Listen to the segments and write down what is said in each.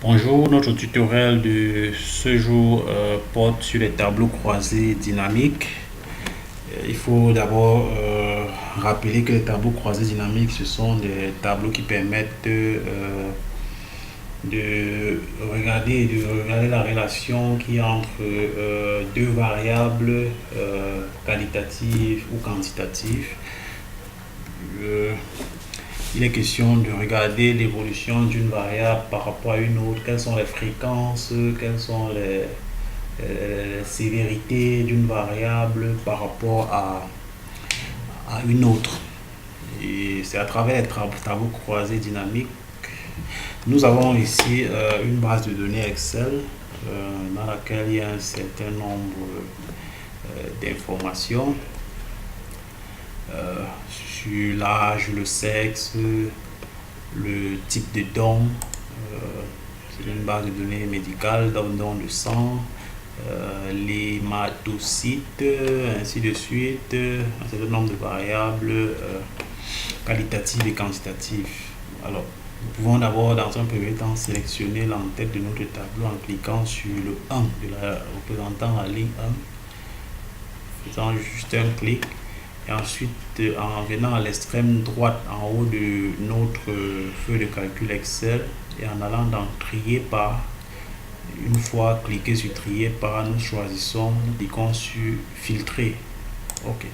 Bonjour, notre tutoriel de ce jour porte sur les tableaux croisés dynamiques. Il faut d'abord rappeler que les tableaux croisés dynamiques, ce sont des tableaux qui permettent de regarder la relation qui est entre deux variables qualitatives ou quantitatives. Euh, il est question de regarder l'évolution d'une variable par rapport à une autre, quelles sont les fréquences, quelles sont les sévérités d'une variable par rapport à une autre. Et c'est à travers les tableaux croisés dynamiques. Nous avons ici une base de données Excel dans laquelle il y a un certain nombre d'informations sur l'âge, le sexe, le type de don. C'est une base de données médicale, don de sang, l'hématocyte, ainsi de suite, un certain nombre de variables qualitatives et quantitatives. Alors, nous pouvons d'abord, dans un premier temps, sélectionner l'entête de notre tableau en cliquant sur le 1 représentant la ligne 1, faisant juste un clic. Et ensuite, en venant à l'extrême droite en haut de notre feuille de calcul Excel et en allant dans trier par, une fois cliqué sur trier par, nous choisissons, nous cliquons sur filtrer. Ok.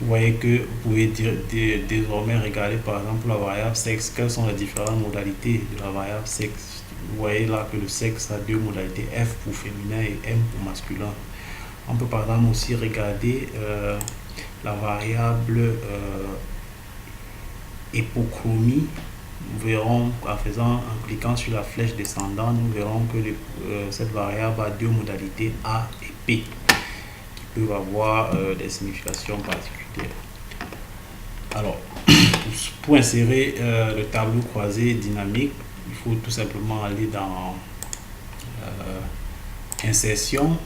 Vous voyez que vous pouvez désormais regarder par exemple la variable sexe, quelles sont les différentes modalités de la variable sexe. Vous voyez là que le sexe a deux modalités, F pour féminin et M pour masculin. On peut par exemple aussi regarder la variable hypochromie. Nous verrons en cliquant sur la flèche descendante, nous verrons que cette variable a deux modalités A et P qui peuvent avoir des significations particulières. Alors, pour insérer le tableau croisé dynamique, il faut tout simplement aller dans insertion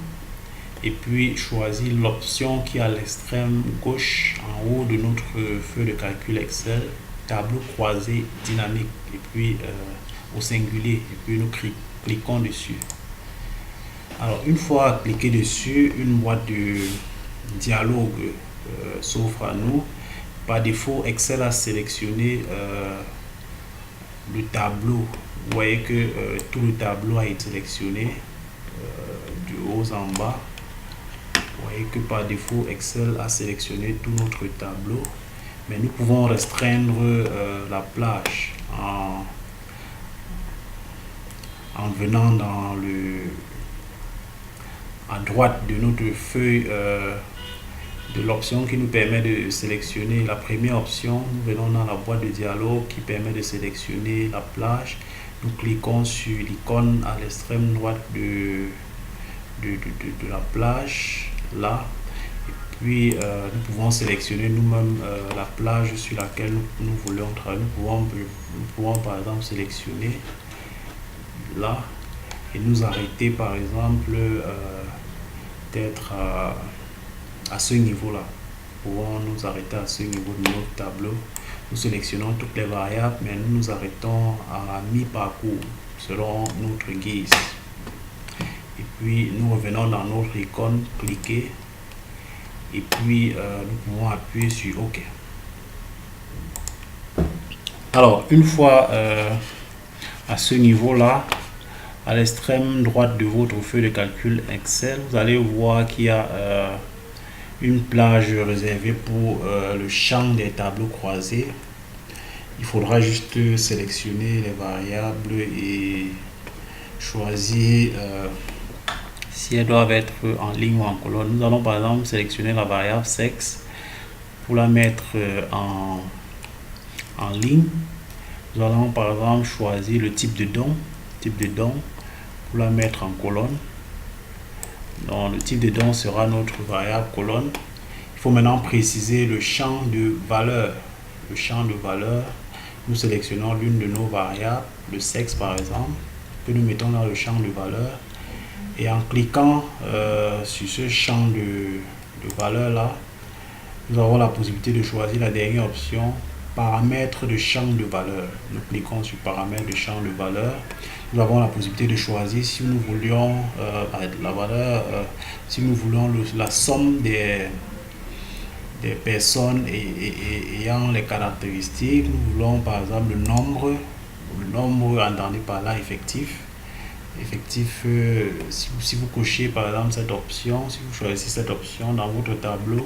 et puis choisir l'option qui est à l'extrême gauche en haut de notre feuille de calcul Excel, tableau croisé dynamique, et puis au singulier, et puis nous cliquons dessus. Alors une fois cliqué dessus, une boîte de dialogue s'offre à nous. Par défaut, Excel a sélectionné le tableau. Vous voyez que tout le tableau a été sélectionné du haut en bas. Vous voyez que par défaut, Excel a sélectionné tout notre tableau, mais nous pouvons restreindre la plage en venant dans à droite de notre feuille de l'option qui nous permet de sélectionner la première option. Nous venons dans la boîte de dialogue qui permet de sélectionner la plage. Nous cliquons sur l'icône à l'extrême droite de la plage là, et puis nous pouvons sélectionner nous-mêmes la plage sur laquelle nous voulons travailler. Nous pouvons par exemple sélectionner là et nous arrêter par exemple d'être à ce niveau là. Nous pouvons nous arrêter à ce niveau de notre tableau. Nous sélectionnons toutes les variables, mais nous nous arrêtons à mi-parcours selon notre guise. Et puis nous revenons dans notre icône, cliquer, et puis nous pouvons appuyer sur OK. Alors une fois à ce niveau là, à l'extrême droite de votre feuille de calcul Excel, vous allez voir qu'il y a une plage réservée pour le champ des tableaux croisés. Il faudra juste sélectionner les variables et choisir si elles doivent être en ligne ou en colonne. Nous allons par exemple sélectionner la variable sexe pour la mettre en ligne. Nous allons par exemple choisir le type de don pour la mettre en colonne. Donc le type de don sera notre variable colonne. Il faut maintenant préciser le champ de valeur. Le champ de valeur, nous sélectionnons l'une de nos variables, le sexe par exemple, que nous mettons dans le champ de valeur. Et en cliquant sur ce champ de valeur là, nous avons la possibilité de choisir la dernière option, paramètres de champ de valeur. Nous cliquons sur paramètres de champ de valeur. Nous avons la possibilité de choisir si nous voulions la valeur, si nous voulons la somme des personnes ayant les caractéristiques. Nous voulons par exemple le nombre entendu par là effectif. Si vous cochez par exemple cette option, si vous choisissez cette option dans votre tableau,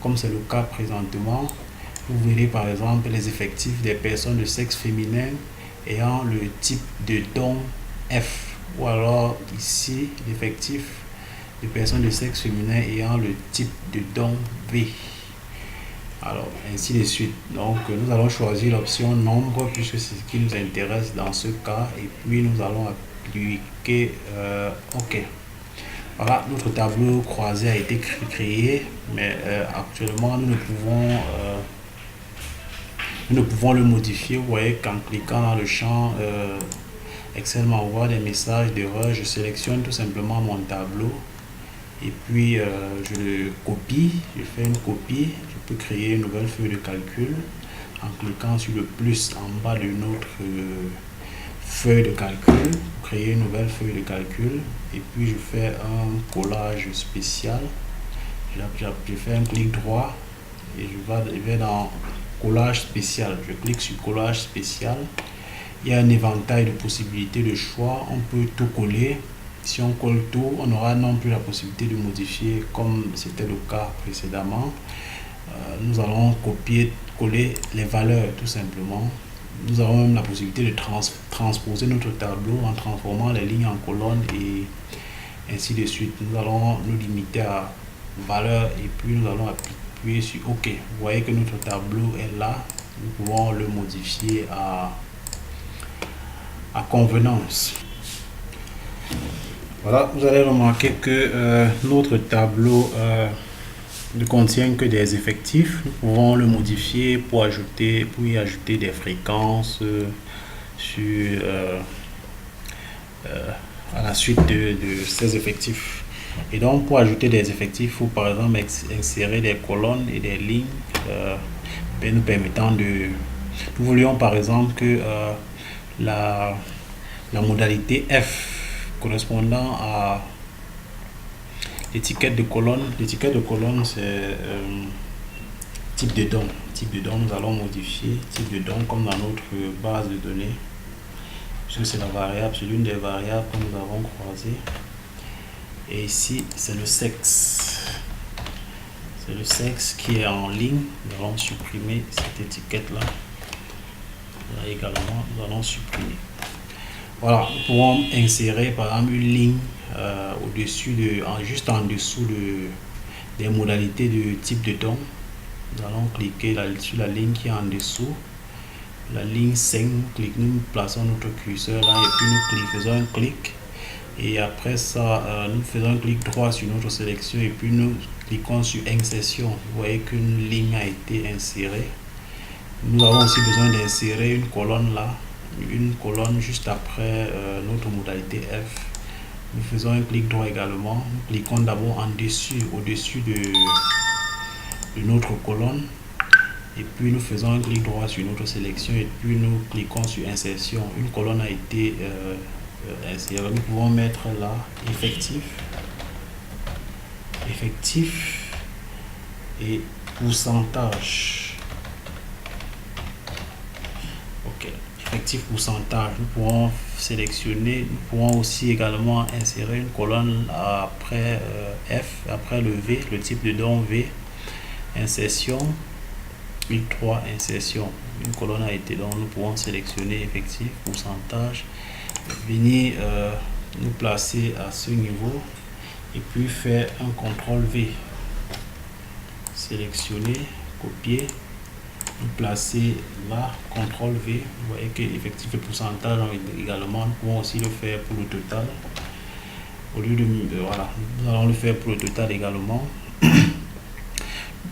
comme c'est le cas présentement, vous verrez par exemple les effectifs des personnes de sexe féminin ayant le type de don F, ou alors ici l'effectif des personnes de sexe féminin ayant le type de don V. Alors ainsi de suite. Donc nous allons choisir l'option nombre puisque c'est ce qui nous intéresse dans ce cas, et puis nous allons appliquer OK. Voilà, notre tableau croisé a été créé, mais actuellement nous ne pouvons le modifier. Vous voyez qu'en cliquant dans le champ Excel m'envoie des messages d'erreur. Je sélectionne tout simplement mon tableau et puis je le copie, je fais une copie. Je peux créer une nouvelle feuille de calcul en cliquant sur le plus en bas de notre feuille de calcul, créer une nouvelle feuille de calcul, et puis je fais un collage spécial. Je fais un clic droit et je vais dans collage spécial. Je clique sur collage spécial. Il y a un éventail de possibilités de choix. On peut tout coller. Si on colle tout, on n'aura non plus la possibilité de modifier comme c'était le cas précédemment. Nous allons coller les valeurs tout simplement. Nous avons même la possibilité de transposer notre tableau en transformant les lignes en colonnes et ainsi de suite. Nous allons nous limiter à valeur et puis nous allons appuyer sur OK. Vous voyez que notre tableau est là. Nous pouvons le modifier à convenance. Voilà, vous allez remarquer que notre tableau ne contient que des effectifs. Nous pouvons le modifier pour y ajouter des fréquences à la suite de ces effectifs. Et donc pour ajouter des effectifs, il faut par exemple insérer des colonnes et des lignes nous permettant de... Nous voulions par exemple que la modalité F correspondant à l'étiquette de colonne. L'étiquette de colonne, c'est type de don. Type de don, nous allons modifier type de don comme dans notre base de données. Puisque c'est la variable, c'est l'une des variables que nous avons croisées. Et ici, c'est le sexe. C'est le sexe qui est en ligne. Nous allons supprimer cette étiquette-là. Là également, nous allons supprimer. Voilà, nous pouvons insérer par exemple une ligne juste en dessous des modalités de type de don. Nous allons cliquer sur la ligne qui est en dessous, la ligne 5. Nous plaçons notre curseur là et puis nous faisons un clic. Et après ça, nous faisons un clic droit sur notre sélection et puis nous cliquons sur insertion. Vous voyez qu'une ligne a été insérée. Nous avons aussi besoin d'insérer une colonne là. Une colonne juste après notre modalité F. Nous faisons un clic droit également. Nous cliquons d'abord au-dessus de notre colonne et puis nous faisons un clic droit sur notre sélection et puis nous cliquons sur insertion. Une colonne a été insérée. Nous pouvons mettre là effectif et pourcentage. Ok, effectif pourcentage. Nous pouvons sélectionner, nous pouvons aussi également insérer une colonne après F, après le V, le type de don V, insertion, clic 3, insertion. Une colonne a été, donc nous pouvons sélectionner effectif pourcentage, venir nous placer à ce niveau et puis faire un CTRL V, sélectionner, copier, nous placer là, CTRL V. Vous voyez que effectif et pourcentage également. Nous pouvons aussi le faire pour le total. Au lieu de voilà, nous allons le faire pour le total également.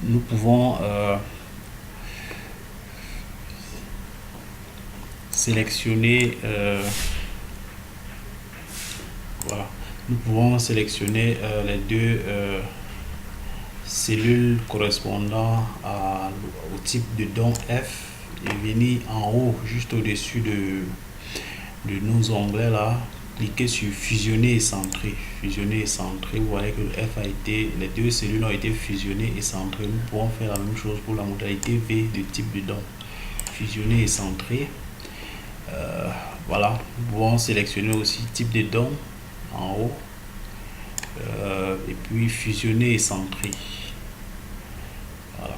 Nous pouvons sélectionner voilà, nous pouvons sélectionner les deux cellules correspondant au type de don F et venir en haut, juste au-dessus de nos onglets là, cliquez sur fusionner et centrer. Fusionner et centrer, vous voyez que le F a été, les deux cellules ont été fusionnées et centrées. Nous pourrons faire la même chose pour la modalité V de type de don. Fusionner et centrer. Voilà, nous pouvons sélectionner aussi type de don en haut. Et puis fusionner et centrer. Voilà.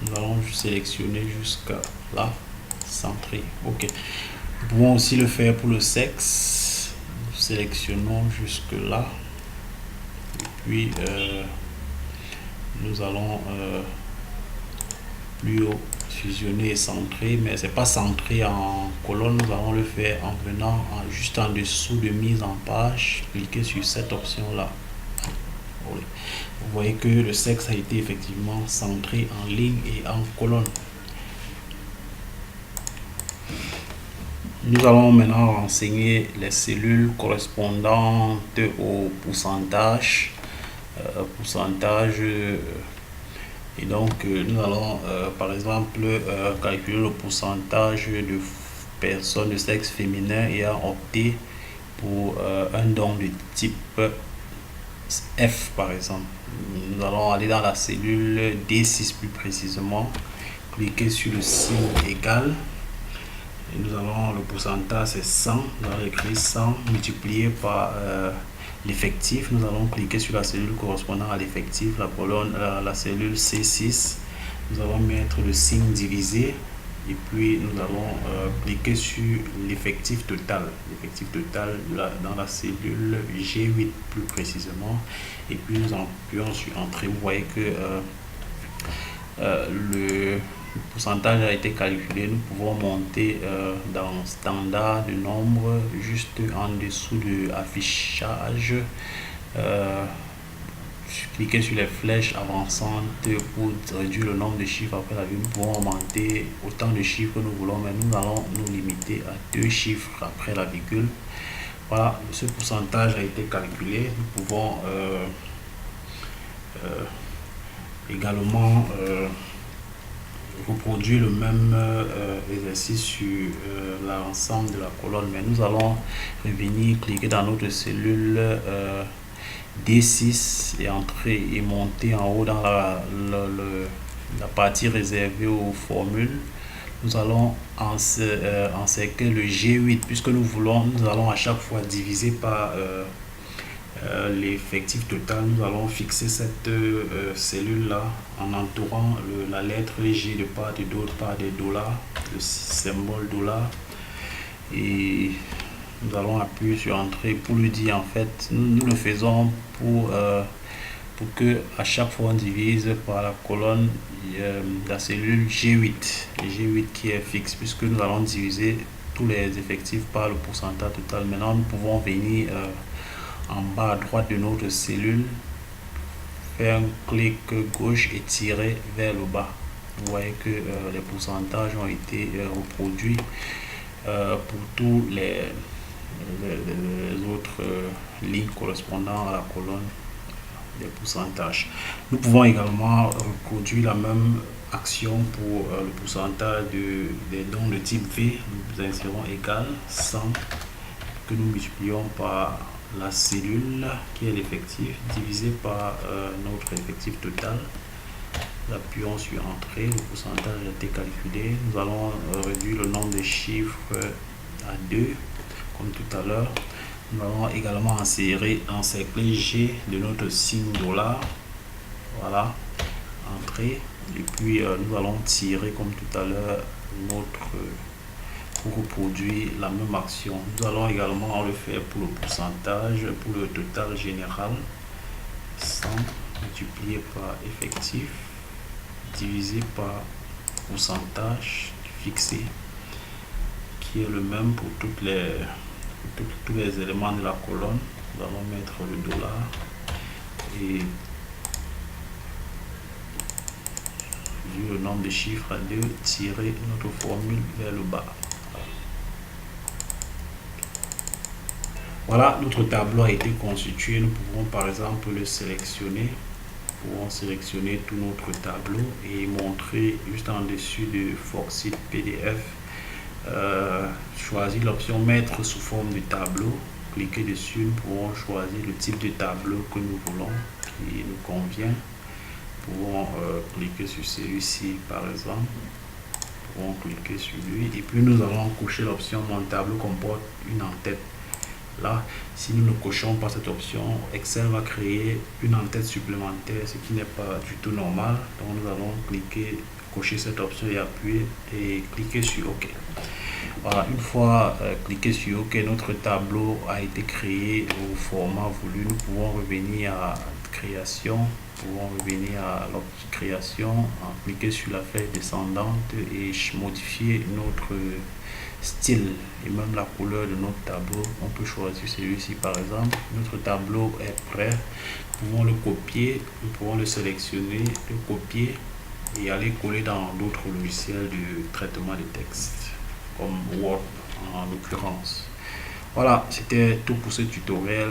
Nous allons sélectionner jusqu'à là, centré. Ok. Nous pouvons aussi le faire pour le sexe. Nous sélectionnons jusque là. Et puis nous allons plus haut fusionner et centrer, mais c'est pas centré en colonne. Nous allons le faire en venant juste en dessous de mise en page. Cliquez sur cette option là. Vous voyez que le sexe a été effectivement centré en ligne et en colonne. Nous allons maintenant renseigner les cellules correspondantes au pourcentage. Et donc nous allons par exemple calculer le pourcentage de personnes de sexe féminin ayant opté pour un don de type F par exemple. Nous allons aller dans la cellule D6 plus précisément, cliquer sur le signe égal et nous allons, le pourcentage c'est 100, nous allons écrire 100 multiplié par l'effectif. Nous allons cliquer sur la cellule correspondant à l'effectif, la colonne, la cellule C6. Nous allons mettre le signe divisé et puis nous allons cliquer sur l'effectif total. L'effectif total dans la cellule G8 plus précisément. Et puis nous appuyons sur Entrée. Vous voyez que le pourcentage a été calculé. Nous pouvons monter dans standard de nombre juste en dessous de affichage. Cliquez sur les flèches avançantes pour réduire le nombre de chiffres après la virgule. Nous pouvons augmenter autant de chiffres que nous voulons, mais nous allons nous limiter à 2 chiffres après la virgule. Voilà, ce pourcentage a été calculé. Nous pouvons également reproduire le même exercice sur l'ensemble de la colonne, mais nous allons revenir cliquer dans notre cellule D6 et entrer et monter en haut dans la partie réservée aux formules. Nous allons encercler le G8 puisque nous allons à chaque fois diviser par l'effectif total. Nous allons fixer cette cellule là en entourant la lettre G de part et d'autre par des dollars, le symbole dollar, et nous allons appuyer sur Entrée pour lui dire en fait nous le faisons pour que à chaque fois on divise par la colonne la cellule G8, G8 qui est fixe, puisque nous allons diviser tous les effectifs par le pourcentage total. Maintenant nous pouvons venir en bas à droite de notre cellule, faire un clic gauche et tirer vers le bas. Vous voyez que les pourcentages ont été reproduits pour tous les autres lignes correspondant à la colonne des pourcentages. Nous pouvons également reproduire la même action pour le pourcentage des dons de type V. Nous insérons égal 100 que nous multiplions par la cellule qui est l'effectif divisé par notre effectif total. Nous appuyons sur Entrée, le pourcentage a été calculé. Nous allons réduire le nombre de chiffres à 2 comme tout à l'heure. Nous allons également encercler G de notre signe dollar. Voilà, Entrée. Et puis nous allons tirer comme tout à l'heure pour reproduire la même action. Nous allons également le faire pour le pourcentage, pour le total général. 100 multiplié par effectif divisé par pourcentage fixé, qui est le même pour tous les éléments de la colonne. Nous allons mettre le dollar et vu le nombre de chiffres à 2, tirer notre formule vers le bas. Voilà, notre tableau a été constitué. Nous pouvons par exemple le sélectionner pouvons sélectionner tout notre tableau et montrer juste en dessus de Foxit PDF. Choisir l'option mettre sous forme de tableau. Cliquez dessus, nous pouvons choisir le type de tableau que nous voulons, qui nous convient. Nous pouvons cliquer sur celui-ci par exemple. Nous pouvons cliquer sur lui et puis nous allons cocher l'option mon tableau comporte une en-tête. Là, si nous ne cochons pas cette option, Excel va créer une en-tête supplémentaire, ce qui n'est pas du tout normal. Donc nous allons cliquer, cocher cette option et appuyer et cliquer sur OK. Voilà, une fois cliqué sur OK, notre tableau a été créé au format voulu. Nous pouvons revenir à création, nous pouvons revenir à l'option création, cliquer sur la flèche descendante et modifier notre style et même la couleur de notre tableau. On peut choisir celui-ci par exemple. Notre tableau est prêt. Nous pouvons le copier, nous pouvons le sélectionner, le copier et aller coller dans d'autres logiciels de traitement de texte comme Word en l'occurrence. Voilà, c'était tout pour ce tutoriel.